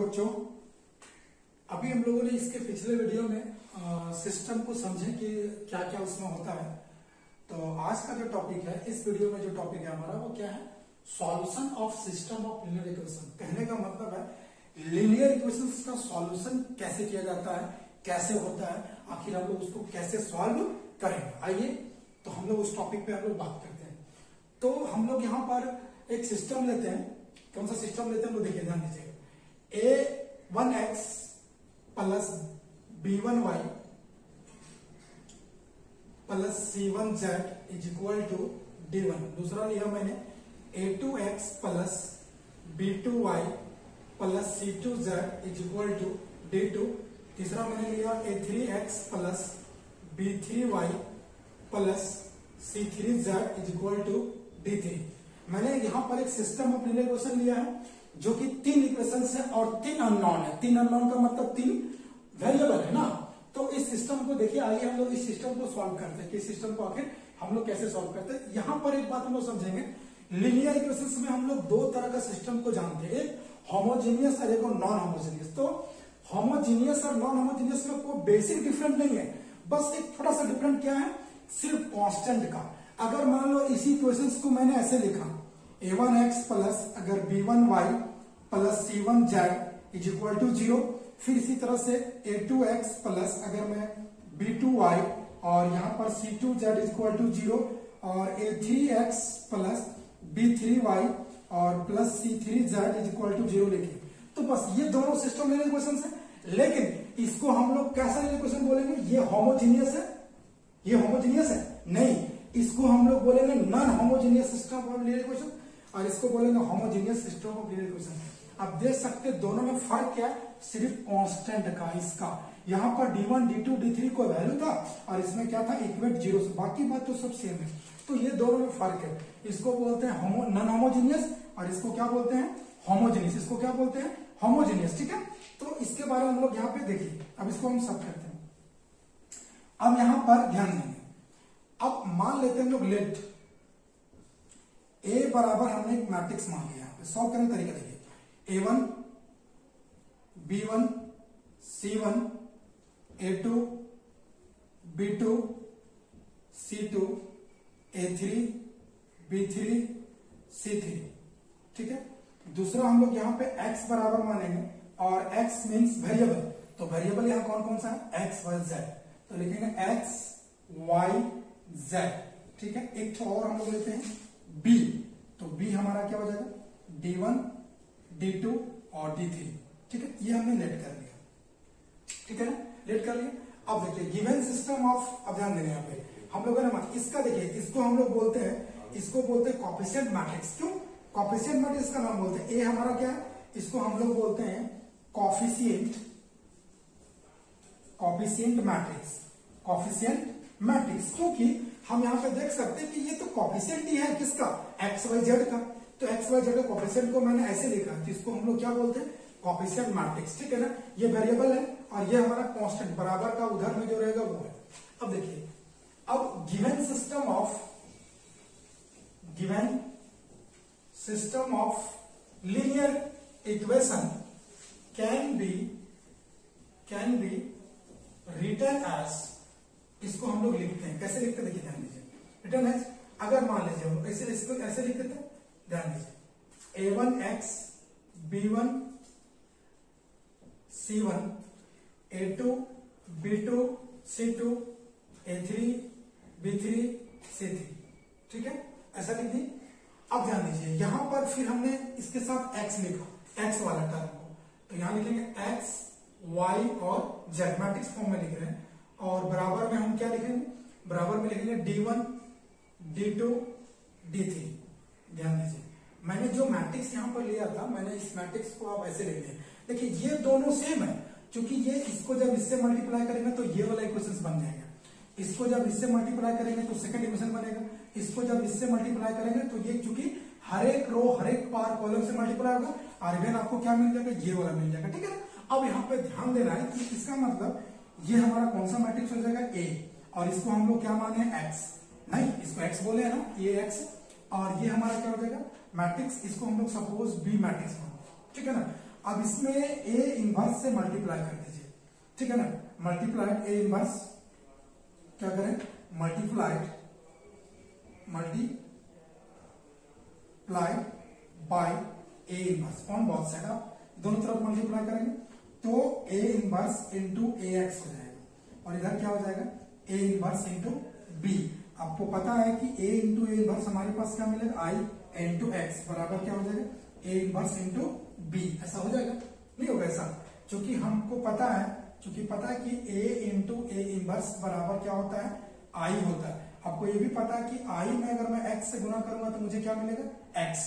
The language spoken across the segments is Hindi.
बच्चों, अभी हम लोगों ने इसके पिछले वीडियो में सिस्टम को समझे कि क्या क्या उसमें होता है। तो आज का जो टॉपिक है, इस वीडियो में जो टॉपिक है हमारा वो क्या है, solution of system of linear equation. कहने का मतलब है लीनियर इक्वेशंस का सॉल्यूशन कैसे किया जाता है, कैसे होता है, आखिर हम लोग उसको कैसे सॉल्व करेंगे। आइए तो हम लोग उस टॉपिक पे हम लोग बात करते हैं। तो हम लोग यहाँ पर एक सिस्टम लेते हैं। कौन सा सिस्टम लेते हैं वो देखिए, ध्यान दीजिएगा। a1x plus b1y plus c1z is equal to d1। दूसरा लिया मैंने a2x plus b2y plus c2z is equal to d2। तीसरा मैंने लिया a3x plus b3y plus c3z is equal to d3। मैंने यहां पर एक सिस्टम ऑफ लीनियर इक्वेशन लिया है जो कि 3 इक्वेशन है और 3 अननोन है। 3 अननोन का मतलब 3 वेरिएबल है ना। तो इस सिस्टम को देखिए, आइए हम लोग इस सिस्टम को सॉल्व करते हैं कि इस सिस्टम को आखिर हम लोग कैसे सॉल्व करते हैं। यहां पर एक बात हम लोग समझेंगे, लीनियर इक्वेशंस में हम लोग दो तरह का सिस्टम को जानते हैं, एक होमोजेनियस और एक नॉन होमोजेनियस। तो होमोजेनियस और नॉन होमोजेनियस में कोई बेसिक डिफरेंट नहीं है, बस एक थोड़ा सा डिफरेंट क्या है, सिर्फ कांस्टेंट का। अगर मान लो इसी इक्वेशंस को मैंने ऐसे लिखा, a1x प्लस अगर b1y plus c1z is equal to 0, फिर इसी तरह से a2x प्लस अगर मैं b2y और यहां पर c2z इज इक्वल टू 0 और a3x प्लस b3y और plus c3z is equal to 0 लिखे, तो बस ये दोनों सिस्टम लीनियर इक्वेशंस है। लेकिन इसको हम लोग कैसा लीनियर इक्वेशन बोलेंगे, ये होमोजीनियस है, ये होमोजीनियस है नहीं, इसको हम लोग बोलेंगे non homogeneous system of linear equation और इसको बोलेंगे homogeneous system of linear equation. अब देख सकते हैं दोनों में फर्क क्या है, सिर्फ कांस्टेंट का। इसका यहां पर d1 d2 d3 को वैल्यू था और इसमें क्या था, इक्वेट 0 से, बाकी बात तो सब सेम है। तो ये दोनों में फर्क है। इसको बोलते हैं नॉन होमोजीनियस और इसको क्या बोलते हैं, होमोजीनियस। इसको क्या बोलते हैं, होमोजीनियस। ठीक है, तो इसके बारे में हम लोग यहाँ पे देखिए। अब इसको हम सब करते हैं। अब यहां पर ध्यान देंगे, अब मान लेते हैं हम लोग लेट a बराबर, हमने एक मैट्रिक्स मान लिया। यहाँ पे सॉल्व करने का तरीका देखिए, a1 b1 c1 a2 b2 c2 a3 b3 c3। ठीक है, दूसरा हम लोग यहाँ पे x बराबर मानेंगे और x मीन्स वेरिएबल। तो वेरिएबल यहाँ कौन कौन सा है, x y z। तो लिखेंगे x y z। ठीक है, एक तो और हम लोग लेते हैं b। तो b हमारा क्या हो जाएगा, d1 d2 और d3। ठीक है, ये हमने लेट कर लिया। ठीक है ना, लेट कर लिया। अब देखिए गिवन सिस्टम ऑफ, अब ध्यान देना यहाँ पे हम लोगों ने इसका देखिए, इसको हम लोग बोलते हैं, इसको बोलते हैं कोएफिशिएंट मैट्रिक्स। क्यों कोएफिशिएंट मैट्रिक्स का नाम बोलते हैं, ए हमारा क्या है, इसको हम लोग बोलते हैं कोएफिशिएंट मैट्रिक्स। कोएफिशिएंट मैट्रिक्स क्योंकि हम यहाँ पे देख सकते हैं कि ये तो कोएफिशिएंट ही है किसका, एक्स वाई जेड का। तो एक्स वाई जेड का कोएफिशिएंट को मैंने ऐसे लिखा, जिसको हम लोग क्या बोलते हैं, कोएफिशिएंट मैट्रिक्स। ठीक है ना, ये वेरिएबल है और ये हमारा कांस्टेंट बराबर का उधर में जो रहेगा वो है। अब देखिए, अब given system of linear equation can be written as, इसको हम लोग लिखते हैं, कैसे लिखते हैं देखिए, ध्यान दीजिए। रिटर्न एज, अगर मान लीजिए हम इसको ऐसे लिख देते हैं, ध्यान दीजिए, a1x b1 c1 a2 b2 c2 a3 b3 c3। ठीक है, ऐसा लिख दी। अब ध्यान दीजिए, यहां पर फिर हमने इसके साथ x लिखा, x वाला टर्म को, तो यहां लिखेंगे x y और z, मैट्रिक्स फॉर्म में लिख रहे हैं। और बराबर में हम क्या लिखेंगे, बराबर में लिखेंगे d1 d2 d3। ध्यान दीजिए, मैंने जो मैट्रिक्स यहां पर लिया था, मैंने इस मैट्रिक्स को आप ऐसे लिख दिए। देखिए ये दोनों सेम है, क्योंकि ये इसको जब इससे मल्टीप्लाई करेंगे तो ये वाला इक्वेशन बन जाएगा, इसको जब इससे मल्टीप्लाई करेंगे तो सेकंड इक्वेशन बनेगा, इसको जब इससे मल्टीप्लाई करेंगे तो ये, चूंकि हर एक रो हर एक पार कॉलम से मल्टीप्लाई होगा, आरबीएन आपको क्या मिल जाएगा, ये वाला मिल जाएगा। ठीक है ना, अब यहाँ पे ध्यान देना है कि इसका मतलब ये हमारा कौन सा मैट्रिक्स हो जाएगा, ए, और इसको हम लोग क्या माने, एक्स। नहीं, इसको एक्स बोले है ना, ये एक्स, और ये हमारा क्या हो जाएगा मैट्रिक्स, इसको हम लोग सपोज बी मैट्रिक्स मानो, ठीक है ना। अब इसमें ए इनवर्स से मल्टीप्लाई कर दीजिए, ठीक है ना। मल्टीप्लाइड ए इनवर्स, क्या करें, multiplied by A inverse on both side, आप दोनों तरफ मल्टीप्लाई करेंगे तो ए इनवर्स इंटू ए एक्स हो जाएगा, और इधर क्या हो जाएगा, ए इनवर्स इंटू बी। आपको पता है कि a इंटू ए इनवर्स हमारे पास क्या मिलेगा, आई इंटू एक्स बराबर क्या हो जाएगा, ए इनवर्स इंटू बी। ऐसा हो जाएगा, नहीं होगा ऐसा, क्योंकि हमको पता है कि a इंटू ए इनवर्स बराबर क्या होता है, आई होता है। आपको ये भी पता है कि आई में अगर मैं x से गुना करूंगा तो मुझे क्या मिलेगा, x।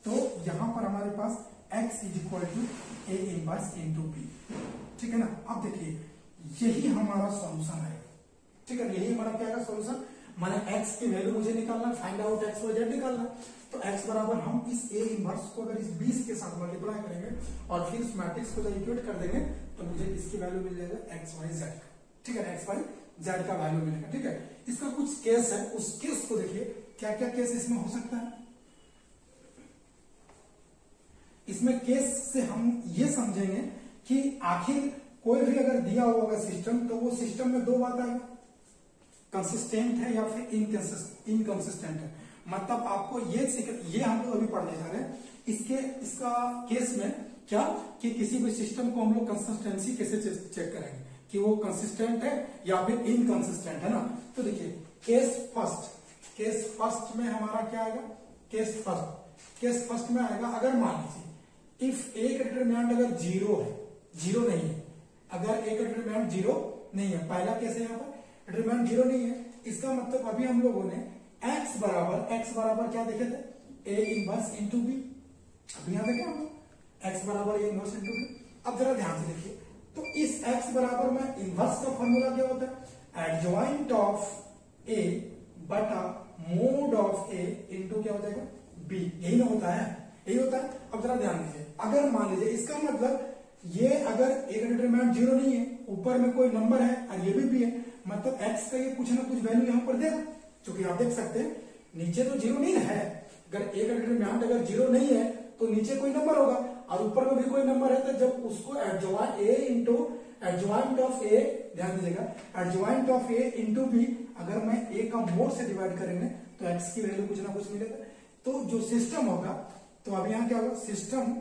तो यहां पर हमारे पास x is equal to A inverse into B, ठीक है ना। अब देखिए यही हमारा सॉल्यूशन है, ठीक है, यही हमारा क्या है सॉल्यूशन। माने x की वैल्यू मुझे निकालना, find out x y z निकालना, तो x बराबर हम इस a इनवर्स को अगर इस 20 के साथ मल्टीप्लाई करेंगे और फिर इस मैट्रिक्स को जब इक्वेट कर देंगे तो मुझे इसकी वैल्यू मिल जाएगा x y z, ठीक है, x y z का वैल्यू मिलेगा, ठीक है। इसका कुछ केस है, उस केस को देखिए, क्या क्या केस इसमें हो सकता है। इसमें केस से हम ये समझेंगे कि आखिर कोई भी अगर दिया हुआ होगा सिस्टम, तो वो सिस्टम में दो बात आएगा, कंसिस्टेंट है या फिर इनकंसिस्टेंट है। मतलब आपको ये हम लोग अभी पढ़ने जा रहे हैं। इसका केस में क्या कि किसी भी सिस्टम को हम लोग कंसिस्टेंसी कैसे चेक करेंगे कि वो कंसिस्टेंट है या फिर इनकंसिस्टेंट है ना। तो देखिए केस फर्स्ट में हमारा क्या आएगा, केस फर्स्ट में आएगा, अगर मान लीजिए इफ ए का डिटरमिनेंट अगर जीरो नहीं है, अगर ए का डिटरमिनेंट जीरो नहीं है, पहला केस है यहाँ पर डिटरमिनेंट जीरो नहीं है, इसका मतलब अभी हम लोगों ने x बराबर क्या देखे थे, a इनवर्स इंटू बी। अभी यहाँ देखे हम x बराबर a इनवर्स इंटू बी। अब जरा ध्यान से देखिए, तो इस x बराबर में इनवर्स का फॉर्मूला क्या होता है, एडजॉइंट ऑफ a बटा मोड ऑफ a इंटू क्या हो जाएगा b, यही ना होता है, यही होता है। अब जरा ध्यान दीजिए, अगर मान लीजिए इसका मतलब ये अगर a का डिटरमिनेंट जीरो नहीं है, ऊपर में कोई नंबर है और ये भी है, मतलब x का ये कुछ ना कुछ वैल्यू यहाँ पर देगा, क्योंकि आप देख सकते हैं नीचे तो जीरो नहीं है। अगर a का डिटरमिनेंट अगर जीरो नहीं है तो नीचे कोई नंबर होगा और ऊपर में भी कोई नंबर है, तो जब उसको एडजॉइंट ऑफ a, ध्यान दीजिएगा, adjoint of a into B, अगर मैं a का मोड से डिवाइड करेंगे तो x की वैल्यू कुछ ना कुछ मिलेगा। तो जो सिस्टम होगा, तो अब यहाँ क्या होगा, सिस्टम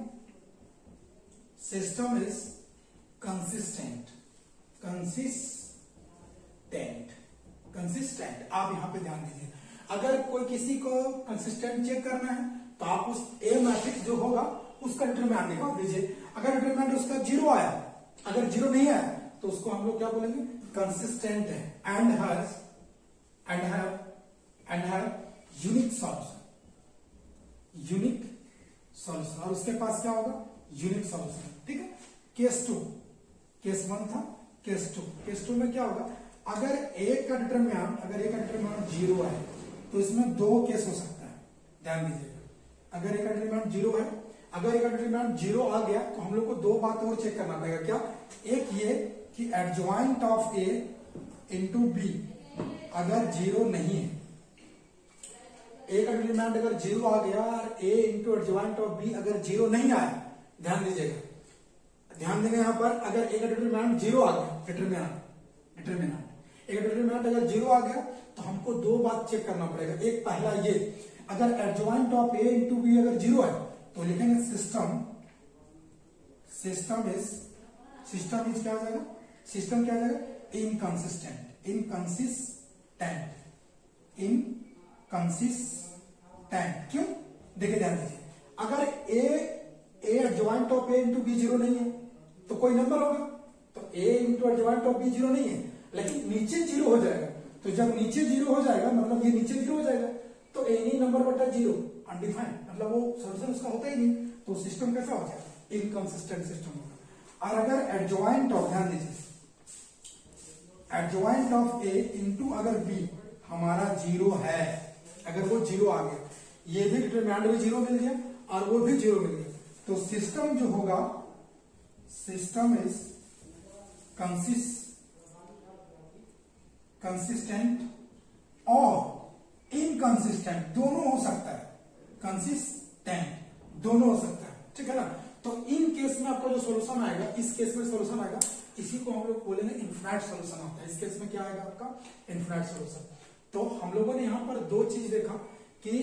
इज कंसिस्टेंट। आप यहां पे ध्यान दीजिए, अगर कोई किसी को कंसिस्टेंट चेक करना है तो आप उस ए मैट्रिक्स जो होगा उसका डिटरमिनेंट निकाल दीजिए। अगर डिटरमिनेंट उसका जीरो आया, अगर जीरो नहीं आया तो उसको हम लोग क्या बोलेंगे, कंसिस्टेंट है एंड हैव यूनिक सॉल्यूशन, और उसके पास क्या होगा, यूनिक सॉल्यूशन, ठीक है। केस वन था, केस टू में क्या होगा, अगर ए का डिटरमिनेंट जीरो है तो इसमें दो केस हो सकता है, ध्यान दीजिएगा। अगर ए का डिटरमिनेंट जीरो है, अगर ए का डिटरमिनेंट जीरो आ गया तो हम लोग को दो बात और चेक करना पड़ेगा, क्या, एक ये कि adjoint of A into B अगर जीरो नहीं है, ए का डिटरमिनेंट अगर जीरो आ गया और ए इंटू एडजॉइंट ऑफ बी अगर जीरो नहीं आया, ध्यान दीजिएगा, ध्यान देंगे यहां पर, अगर ए का डिटरमिनेंट जीरो आ गया, डिटरमिनेंट अगर जीरो आ गया तो हमको दो बात चेक करना पड़ेगा। एक पहला ये, अगर adjoint of A into B अगर जीरो है तो लिखेंगे सिस्टम इज क्या हो जाएगा, सिस्टम क्या हो जाएगा, इनकंसिस्टेंट। क्यों, देखिए ध्यान दीजिए, अगर A adjoint of A into B zero नहीं है तो कोई नंबर होगा, तो A into adjoint of B zero नहीं है, लेकिन नीचे जीरो हो जाएगा। तो जब नीचे जीरो हो जाएगा, मतलब ये नीचे जीरो हो जाएगा, तो एनी नंबर बटा जीरो अनडिफाइंड, मतलब वो सॉल्यूशन उसका होता ही नहीं, तो सिस्टम कैसा हो जाएगा, इनकंसिस्टेंट सिस्टम होगा। और अगर एडजॉइंट ऑफ, ध्यान दीजिए, एडजॉइंट ऑफ ए इंटू अगर बी हमारा जीरो है, अगर वो जीरो आ गया, ये भी डिटरमिनेंट भी जीरो मिल गया और वो भी जीरो मिल गया, तो सिस्टम जो होगा, सिस्टम इज कंसिस्टेंट और इनकंसिस्टेंट दोनों हो सकता है, कंसिस्टेंट दोनों हो सकता है, ठीक है ना। तो इन केस में में आपका जो सोल्यूशन आएगा, इस केस में सोल्यूशन आएगा, इसी को हम लोग बोलेंगे इनफिनाइट सोल्यूशन होता है। इस केस में क्या आएगा आपका इनफिनाइट सोल्यूशन। तो हम लोगों ने यहाँ पर दो चीज देखा कि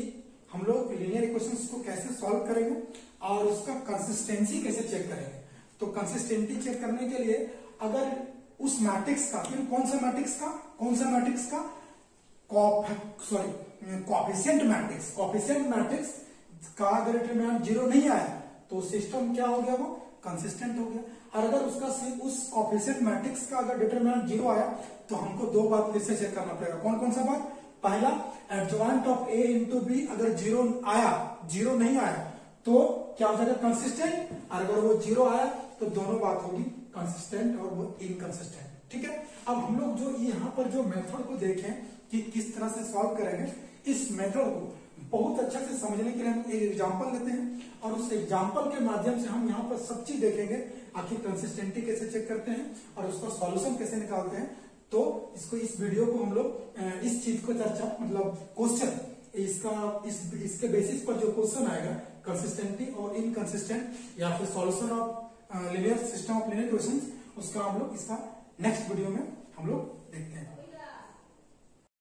हम लोग लीनियर इक्वेशंस को कैसे सॉल्व करेंगे और उसका कंसिस्टेंसी कैसे चेक करेंगे। तो कंसिस्टेंसी चेक करने के लिए अगर उस मैट्रिक्स का, फिर कौन सा मैट्रिक्स का कोएफिशिएंट मैट्रिक्स का अगर डिटरमिनेंट 0 नहीं आया तो सिस्टम क्या हो गया, वो कंसिस्टेंट हो गया। और अगर उसका उस कोएफिशिएंट मैट्रिक्स का अगर डिटरमिनेंट 0 आया तो हमको दो बात फिर से चेक करना पड़ेगा। कौन कौन सा बात? पहला, adjoint of A into B अगर 0 नहीं आया तो क्या हो जाएगा, कंसिस्टेंट। और अगर वो 0 आया तो दोनों बात होगी, कंसिस्टेंट और वो इनकंसिस्टेंट। ठीक है। अब हम लोग जो यहाँ पर जो मेथड को देखें कि किस तरह से सॉल्व करेंगे, इस मेथड को बहुत अच्छे से समझने के लिए हम एक एग्जांपल लेते हैं और उस एग्जांपल के माध्यम से हम यहाँ पर सब चीज देखेंगे, आखिर कंसिस्टेंटी कैसे चेक करते हैं और उसका सॉल्यूशन कैसे निकालते हैं। तो इस वीडियो को हम लोग इस चीज को चर्चा, मतलब क्वेश्चन, इसके बेसिस पर जो क्वेश्चन आएगा, कंसिस्टेंटी और इनकंसिस्टेंट या फिर solution of linear system of linear equations, उसका हम लोग इसका नेक्स्ट वीडियो में हम लोग देखते हैं।